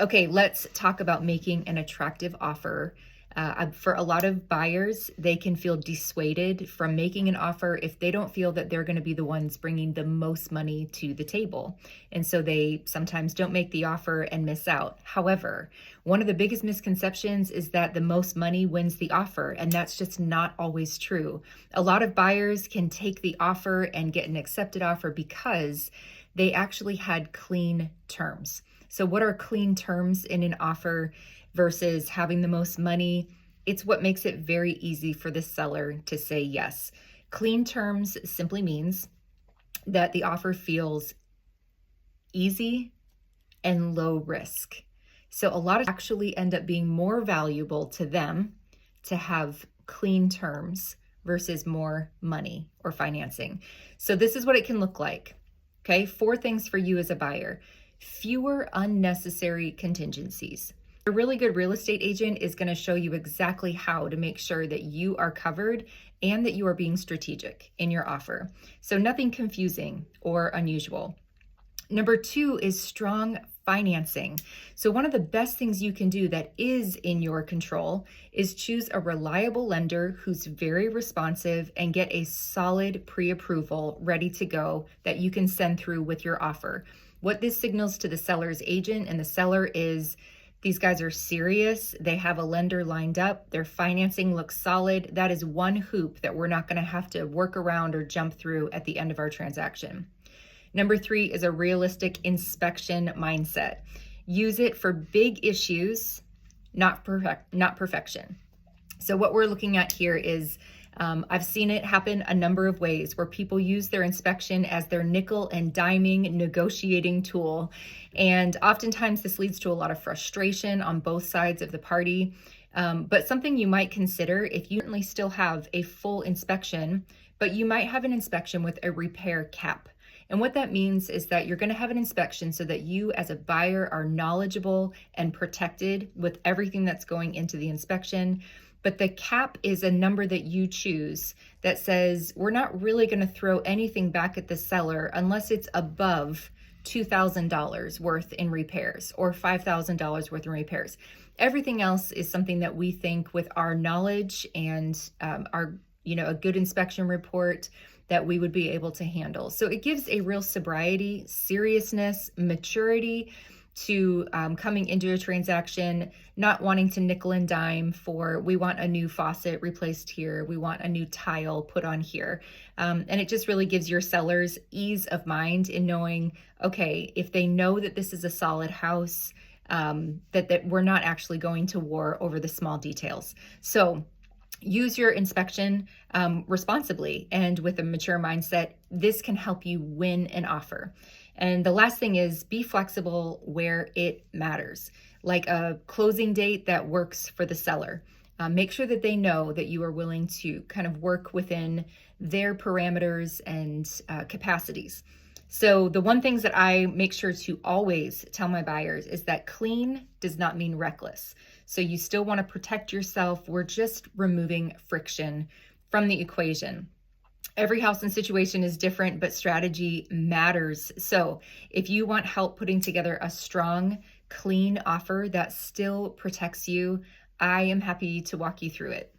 Okay, let's talk about making an attractive offer. For a lot of buyers, they can feel dissuaded from making an offer if they don't feel that they're going to be the ones bringing the most money to the table. And so they sometimes don't make the offer and miss out. However, one of the biggest misconceptions is that the most money wins the offer, and that's just not always true. A lot of buyers can take the offer and get an accepted offer because they actually had clean terms. So what are clean terms in an offer versus having the most money? It's what makes it very easy for the seller to say yes. Clean terms simply means that the offer feels easy and low risk. So a lot of actually end up being more valuable to them to have clean terms versus more money or financing. So this is what it can look like. Okay, 4 things for you as a buyer. Fewer unnecessary contingencies. A really good real estate agent is going to show you exactly how to make sure that you are covered and that you are being strategic in your offer. So nothing confusing or unusual. Number 2 is strong financing. So one of the best things you can do that is in your control is choose a reliable lender who's very responsive and get a solid pre-approval ready to go that you can send through with your offer. What this signals to the seller's agent and the seller is these guys are serious. They have a lender lined up. Their financing looks solid. That is one hoop that we're not going to have to work around or jump through at the end of our transaction. Number 3 is a realistic inspection mindset. Use it for big issues, not perfection. So what we're looking at here is I've seen it happen a number of ways where people use their inspection as their nickel and diming negotiating tool. And oftentimes this leads to a lot of frustration on both sides of the party. But something you might consider, if you certainly still have a full inspection, but you might have an inspection with a repair cap. And what that means is that you're going to have an inspection so that you as a buyer are knowledgeable and protected with everything that's going into the inspection. But the cap is a number that you choose that says we're not really going to throw anything back at the seller unless it's above $2,000 worth in repairs or $5,000 worth in repairs. Everything else is something that we think with our knowledge and our a good inspection report that we would be able to handle. So it gives a real sobriety, seriousness, maturity to coming into a transaction, not wanting to nickel and dime for, we want a new faucet replaced here, we want a new tile put on here. And it just really gives your sellers ease of mind in knowing, okay, if they know that this is a solid house, that we're not actually going to war over the small details. So use your inspection responsibly and with a mature mindset. This can help you win an offer. And the last thing is be flexible where it matters, like a closing date that works for the seller. Make sure that they know that you are willing to kind of work within their parameters and capacities. So the one things that I make sure to always tell my buyers is that clean does not mean reckless. So you still want to protect yourself. We're just removing friction from the equation. Every house and situation is different, but strategy matters. So if you want help putting together a strong, clean offer that still protects you, I am happy to walk you through it.